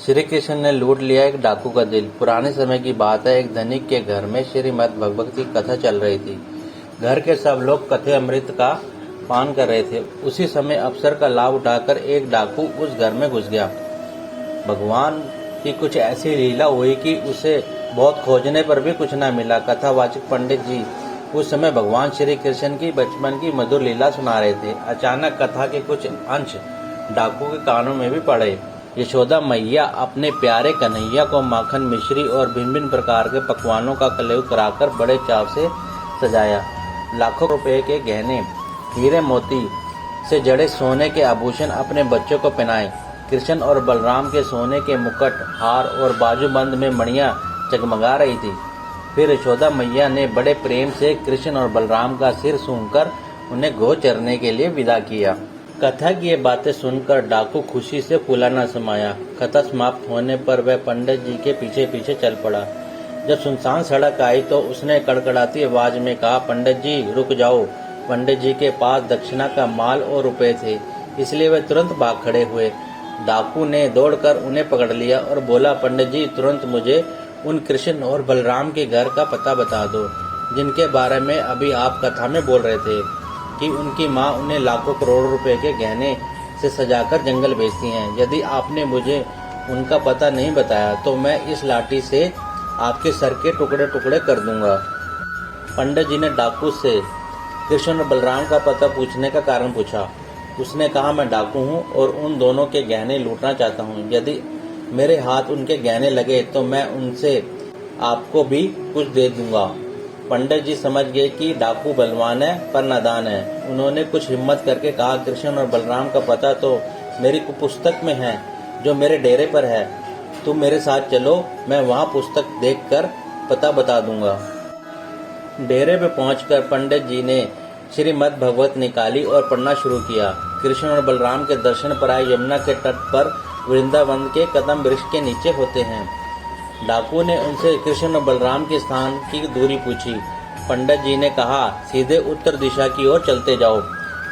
श्री कृष्ण ने लूट लिया एक डाकू का दिल। पुराने समय की बात है, एक धनिक के घर में श्रीमद् भगवत की कथा चल रही थी। घर के सब लोग कथे अमृत का पान कर रहे थे। उसी समय अवसर का लाभ उठाकर एक डाकू उस घर में घुस गया। भगवान की कुछ ऐसी लीला हुई कि उसे बहुत खोजने पर भी कुछ न मिला। कथावाचक पंडित जी उस समय भगवान श्री कृष्ण की बचपन की मधुर लीला सुना रहे थे। अचानक कथा के कुछ अंश डाकू के कानों में भी पड़े। यशोदा मैया अपने प्यारे कन्हैया को माखन मिश्री और भिन्न भिन्न प्रकार के पकवानों का कलेव कराकर बड़े चाव से सजाया। लाखों रुपए के गहने, हीरे मोती से जड़े सोने के आभूषण अपने बच्चों को पहनाए। कृष्ण और बलराम के सोने के मुकुट, हार और बाजूबंद में मणियां जगमगा रही थी। फिर यशोदा मैया ने बड़े प्रेम से कृष्ण और बलराम का सिर सूंघकर उन्हें गो चरने के लिए विदा किया। कथा की ये बातें सुनकर डाकू खुशी से फूला न समाया। कथा समाप्त होने पर वह पंडित जी के पीछे पीछे चल पड़ा। जब सुनसान सड़क आई तो उसने कड़कड़ाती आवाज में कहा, पंडित जी रुक जाओ। पंडित जी के पास दक्षिणा का माल और रुपए थे, इसलिए वे तुरंत भाग खड़े हुए। डाकू ने दौड़कर उन्हें पकड़ लिया और बोला, पंडित जी तुरंत मुझे उन कृष्ण और बलराम के घर का पता बता दो जिनके बारे में अभी आप कथा में बोल रहे थे कि उनकी माँ उन्हें लाखों करोड़ों रुपए के गहने से सजाकर जंगल भेजती हैं। यदि आपने मुझे उनका पता नहीं बताया तो मैं इस लाठी से आपके सर के टुकड़े टुकड़े कर दूंगा। पंडित जी ने डाकू से कृष्ण और बलराम का पता पूछने का कारण पूछा। उसने कहा, मैं डाकू हूँ और उन दोनों के गहने लूटना चाहता हूँ। यदि मेरे हाथ उनके गहने लगे तो मैं उनसे आपको भी कुछ दे दूंगा। पंडित जी समझ गए कि डाकू बलवान है पर नादान है। उन्होंने कुछ हिम्मत करके कहा, कृष्ण और बलराम का पता तो मेरी पुस्तक में है जो मेरे डेरे पर है। तुम मेरे साथ चलो, मैं वहाँ पुस्तक देखकर पता बता दूंगा। डेरे पे पहुंचकर पंडित जी ने श्रीमद् भगवत निकाली और पढ़ना शुरू किया। कृष्ण और बलराम के दर्शन पर आए यमुना के तट पर वृंदावन के कदम वृक्ष के नीचे होते हैं। डाकू ने उनसे कृष्ण और बलराम के स्थान की दूरी पूछी। पंडित जी ने कहा, सीधे उत्तर दिशा की ओर चलते जाओ।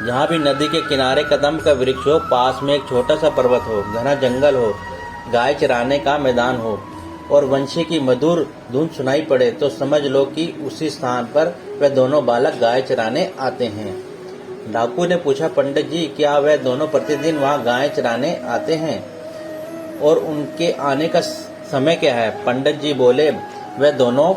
जहाँ भी नदी के किनारे कदम का वृक्ष हो, पास में एक छोटा सा पर्वत हो, घना जंगल हो, गाय चराने का मैदान हो और वंशी की मधुर धुन सुनाई पड़े तो समझ लो कि उसी स्थान पर वे दोनों बालक गाय चराने आते हैं। डाकू ने पूछा, पंडित जी क्या वे दोनों प्रतिदिन वहाँ गाय चराने आते हैं और उनके आने का समय क्या है? पंडित जी बोले, वे दोनों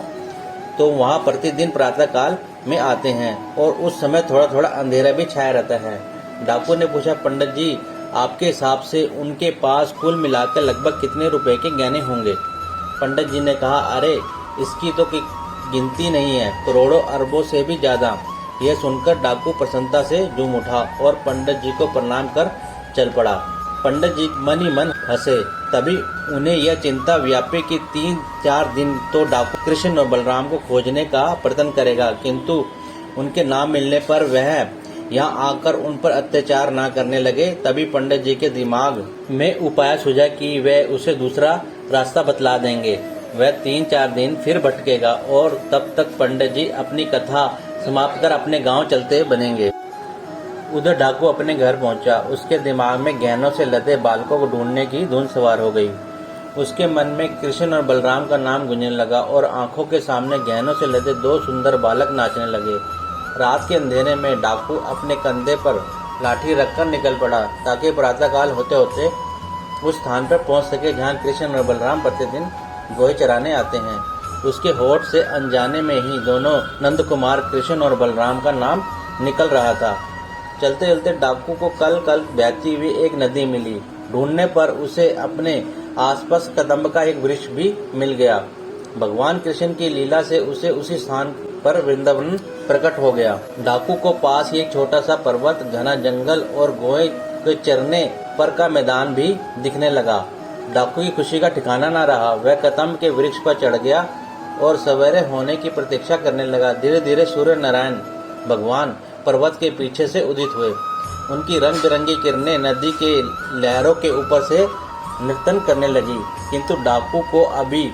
तो वहाँ प्रतिदिन प्रातः काल में आते हैं और उस समय थोड़ा थोड़ा अंधेरा भी छाया रहता है। डाकू ने पूछा, पंडित जी आपके हिसाब से उनके पास कुल मिलाकर लगभग कितने रुपए के गहने होंगे? पंडित जी ने कहा, अरे इसकी तो गिनती नहीं है, करोड़ों अरबों से भी ज्यादा। यह सुनकर डाकू प्रसन्नता से झूम उठा और पंडित जी को प्रणाम कर चल पड़ा। पंडित जी मन ही मन हंसे। तभी उन्हें यह चिंता व्यापी कि 3-4 दिन तो डाकू कृष्ण और बलराम को खोजने का प्रयत्न करेगा, किंतु उनके ना मिलने पर वह यहाँ आकर उन पर अत्याचार ना करने लगे। तभी पंडित जी के दिमाग में उपाय सूझा कि वे उसे दूसरा रास्ता बतला देंगे। वह 3-4 दिन फिर भटकेगा और तब तक पंडित जी अपनी कथा समाप्त कर अपने गांव चलते बनेंगे। उधर डाकू अपने घर पहुंचा। उसके दिमाग में गहनों से लदे बालकों को ढूंढने की धुन सवार हो गई। उसके मन में कृष्ण और बलराम का नाम गूंजने लगा और आंखों के सामने गहनों से लदे 2 सुंदर बालक नाचने लगे। रात के अंधेरे में डाकू अपने कंधे पर लाठी रखकर निकल पड़ा ताकि प्रातःकाल होते होते उस स्थान पर पहुंच सके जहां कृष्ण और बलराम प्रतिदिन गोहे चराने आते हैं। उसके होठ से अनजाने में ही दोनों नंद कुमार कृष्ण और बलराम का नाम निकल रहा था। चलते चलते डाकू को कल कल बहती हुई एक नदी मिली। ढूंढने पर उसे अपने आसपास कदम्ब का एक वृक्ष भी मिल गया। भगवान कृष्ण की लीला से उसे उसी स्थान पर वृंदावन प्रकट हो गया। डाकू को पास ही एक छोटा सा पर्वत, घना जंगल और गोहे के चरने पर का मैदान भी दिखने लगा। डाकू की खुशी का ठिकाना न रहा। वह कदम्ब के वृक्ष पर चढ़ गया और सवेरे होने की प्रतीक्षा करने लगा। धीरे धीरे सूर्य नारायण भगवान पर्वत के पीछे से उदित हुए। उनकी रंग बिरंगी किरणें नदी के लहरों के ऊपर से नर्तन करने लगी, किंतु डाकू को अभी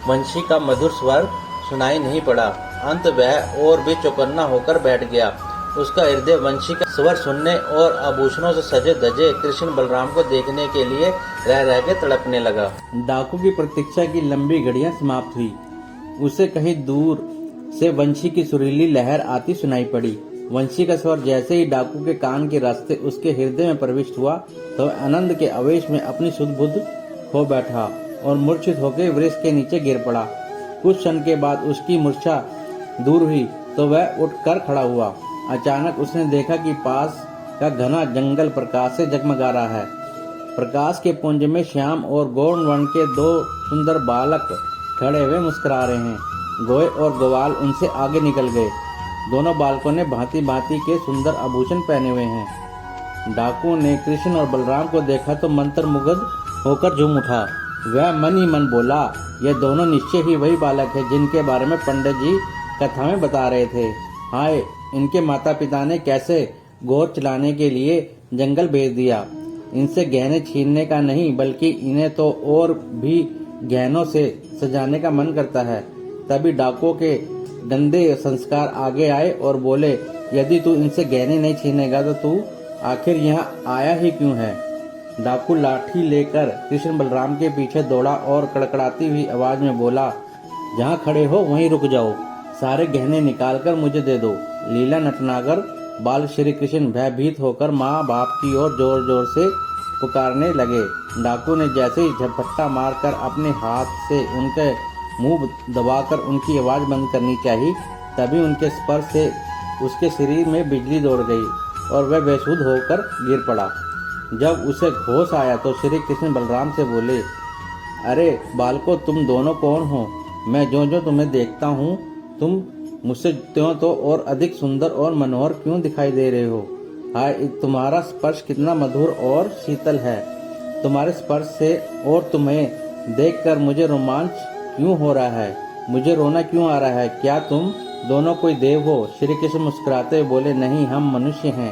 वंशी का मधुर स्वर सुनाई नहीं पड़ा। अंत वह और भी चौकन्ना होकर बैठ गया। उसका हृदय वंशी का स्वर सुनने और आभूषणों से सजे धजे कृष्ण बलराम को देखने के लिए रह रह के तड़पने लगा। डाकू की प्रतीक्षा की लंबी घड़ियां समाप्त हुई। उसे कहीं दूर से वंशी की सुरीली लहर आती सुनाई पड़ी। वंशी का स्वर जैसे ही डाकू के कान के रास्ते उसके हृदय में प्रविष्ट हुआ तो आनंद के आवेश में अपनी सुध बुध खो बैठा और मूर्छित होकर वृक्ष के नीचे गिर पड़ा। कुछ क्षण के बाद उसकी मूर्छा दूर हुई तो वह उठकर खड़ा हुआ। अचानक उसने देखा कि पास का घना जंगल प्रकाश से जगमगा रहा है। प्रकाश के पुंज में श्याम और गौर वर्ण के दो सुंदर बालक खड़े हुए मुस्कुरा रहे हैं। गोए और ग्वाल उनसे आगे निकल गए। दोनों बालकों ने भांति भांति के सुंदर आभूषण पहने हुए हैं। डाकू ने कृष्ण और बलराम को देखा तो मंत्रमुग्ध होकर झूम उठा। वह मन ही मन बोला, ये दोनों निश्चय ही वही बालक है जिनके बारे में पंडित जी कथा में बता रहे थे। हाय, इनके माता पिता ने कैसे गोद चलाने के लिए जंगल भेज दिया। इनसे गहने छीनने का नहीं बल्कि इन्हें तो और भी गहनों से सजाने का मन करता है। तभी डाकुओं के गंदे संस्कार आगे आए और बोले, यदि तू इनसे गहने नहीं छीनेगा तो तू आखिर यहाँ आया ही क्यों है। डाकू लाठी लेकर कृष्ण बलराम के पीछे दौड़ा और कड़कड़ाती हुई आवाज में बोला, जहाँ खड़े हो वहीं रुक जाओ, सारे गहने निकालकर मुझे दे दो। लीला नटनागर बाल श्री कृष्ण भयभीत होकर माँ बाप की ओर जोर जोर से पुकारने लगे। डाकू ने जैसे ही झपट्टा मारकर अपने हाथ से उनके मुंह दबाकर उनकी आवाज बंद करनी चाहिए, तभी उनके स्पर्श से उसके शरीर में बिजली दौड़ गई और वह बेसुध होकर गिर पड़ा। जब उसे होश आया तो श्री कृष्ण बलराम से बोले, अरे बालको, तुम दोनों कौन हो। मैं जो जो तुम्हें देखता हूँ तुम मुझसे त्यों तो और अधिक सुंदर और मनोहर क्यों दिखाई दे रहे हो। हाय, तुम्हारा स्पर्श कितना मधुर और शीतल है। तुम्हारे स्पर्श से और तुम्हें देखकर मुझे रोमांच क्यों हो रहा है, मुझे रोना क्यों आ रहा है। क्या तुम दोनों कोई देव हो। श्री कृष्ण मुस्कुराते हुए बोले, नहीं, हम मनुष्य हैं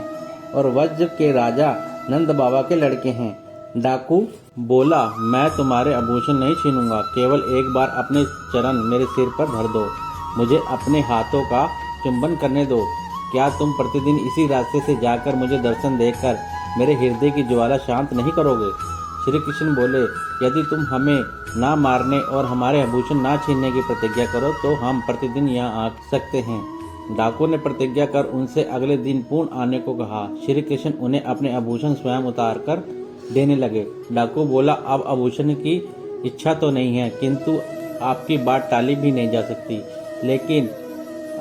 और वज्र के राजा नंद बाबा के लड़के हैं। डाकू बोला, मैं तुम्हारे आभूषण नहीं छीनूंगा, केवल एक बार अपने चरण मेरे सिर पर धर दो, मुझे अपने हाथों का चुंबन करने दो। क्या तुम प्रतिदिन इसी रास्ते से जाकर मुझे दर्शन देकर मेरे हृदय की ज्वाला शांत नहीं करोगे। श्री कृष्ण बोले, यदि तुम हमें ना मारने और हमारे आभूषण ना छीनने की प्रतिज्ञा करो तो हम प्रतिदिन यहाँ आ सकते हैं। डाकू ने प्रतिज्ञा कर उनसे अगले दिन पुनः आने को कहा। श्री कृष्ण उन्हें अपने आभूषण स्वयं उतार कर देने लगे। डाकू बोला, अब आभूषण की इच्छा तो नहीं है, किंतु आपकी बात टाली भी नहीं जा सकती। लेकिन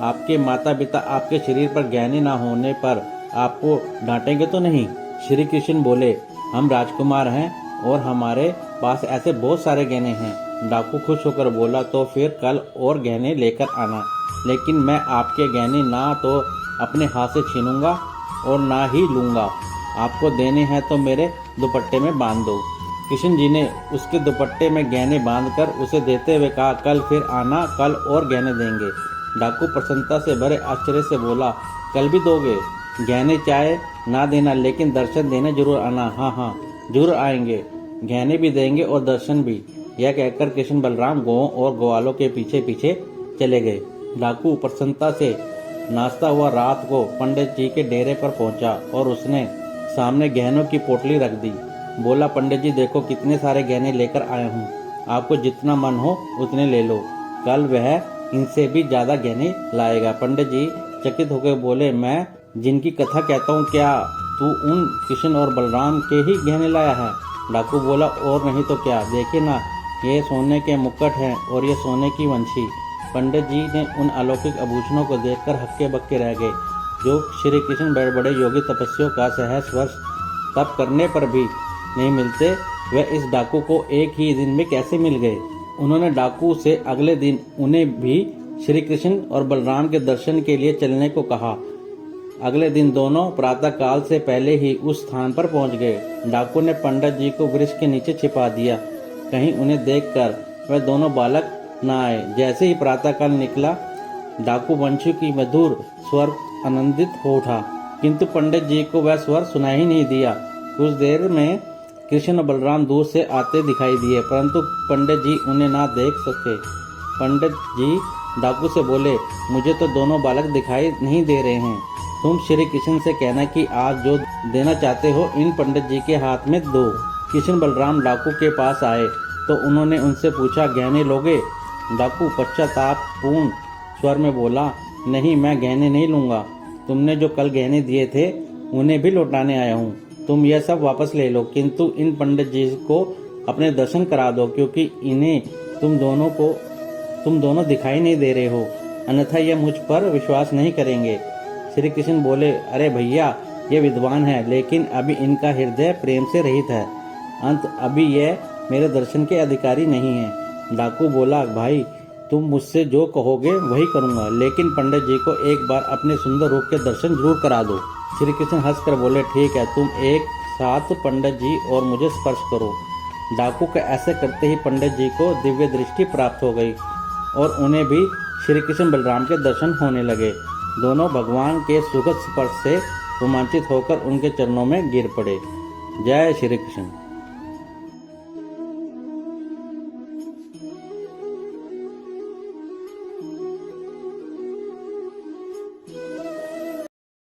आपके माता पिता आपके शरीर पर गहने ना होने पर आपको डांटेंगे तो नहीं। श्री कृष्ण बोले, हम राजकुमार हैं और हमारे पास ऐसे बहुत सारे गहने हैं। डाकू खुश होकर बोला, तो फिर कल और गहने लेकर आना, लेकिन मैं आपके गहने ना तो अपने हाथ से छीनूंगा और ना ही लूंगा। आपको देने हैं तो मेरे दुपट्टे में बांध दो। कृष्ण जी ने उसके दुपट्टे में गहने बांधकर उसे देते हुए कहा, कल फिर आना, कल और गहने देंगे। डाकू प्रसन्नता से भरे आश्चर्य से बोला, कल भी दोगे? गहने चाहे ना देना, लेकिन दर्शन देने जरूर आना। हाँ हाँ, जरूर आएंगे, गहने भी देंगे और दर्शन भी। यह कहकर कृष्ण बलराम गौओं और ग्वालों के पीछे पीछे चले गए। डाकू प्रसन्नता से नाचता हुआ रात को पंडित जी के डेरे पर पहुंचा और उसने सामने गहनों की पोटली रख दी। बोला, पंडित जी देखो कितने सारे गहने लेकर आया हूँ, आपको जितना मन हो उतने ले लो। कल वह इनसे भी ज्यादा गहने लाएगा। पंडित जी चकित होकर बोले, मैं जिनकी कथा कहता हूँ, क्या तू उन कृष्ण और बलराम के ही गहने लाया है? डाकू बोला, और नहीं तो क्या, देखिए ना, ये सोने के मुकुट हैं और ये सोने की वंशी। पंडित जी ने उन अलौकिक आभूषणों को देखकर हक्के बक्के रह गए। जो श्री कृष्ण बड़े बड़े योगी तपस्वियों का सहस्र वर्ष तप करने पर भी नहीं मिलते, वह इस डाकू को एक ही दिन में कैसे मिल गए। उन्होंने डाकू से अगले दिन उन्हें भी श्री कृष्ण और बलराम के दर्शन के लिए चलने को कहा। अगले दिन दोनों प्रातः काल से पहले ही उस स्थान पर पहुंच गए। डाकू ने पंडित जी को वृक्ष के नीचे छिपा दिया, कहीं उन्हें देखकर वह दोनों बालक न आए। जैसे ही प्रातः काल निकला, डाकू वंशी की मधुर स्वर आनंदित हो उठा, किंतु पंडित जी को वह स्वर सुनाई ही नहीं दिया। कुछ देर में कृष्ण और बलराम दूर से आते दिखाई दिए, परंतु पंडित जी उन्हें ना देख सके। पंडित जी डाकू से बोले, मुझे तो दोनों बालक दिखाई नहीं दे रहे हैं। तुम श्री कृष्ण से कहना कि आज जो देना चाहते हो इन पंडित जी के हाथ में दो। कृष्ण बलराम डाकू के पास आए तो उन्होंने उनसे पूछा, गहने लोगे? डाकू पश्चातापपूर्ण स्वर में बोला, नहीं, मैं गहने नहीं लूंगा। तुमने जो कल गहने दिए थे उन्हें भी लौटाने आया हूँ। तुम यह सब वापस ले लो, किंतु इन पंडित जी को अपने दर्शन करा दो, क्योंकि इन्हें तुम दोनों दिखाई नहीं दे रहे हो, अन्यथा यह मुझ पर विश्वास नहीं करेंगे। श्री कृष्ण बोले, अरे भैया, ये विद्वान है, लेकिन अभी इनका हृदय प्रेम से रहित है। अभी यह मेरे दर्शन के अधिकारी नहीं है। डाकू बोला, भाई, तुम मुझसे जो कहोगे वही करूंगा, लेकिन पंडित जी को एक बार अपने सुंदर रूप के दर्शन जरूर करा दो। श्री कृष्ण हंसकर बोले, ठीक है, तुम एक साथ पंडित जी और मुझे स्पर्श करो। डाकू के ऐसे करते ही पंडित जी को दिव्य दृष्टि प्राप्त हो गई और उन्हें भी श्री कृष्ण बलराम के दर्शन होने लगे। दोनों भगवान के सुखद स्पर्श से रोमांचित होकर उनके चरणों में गिर पड़े। जय श्री कृष्ण।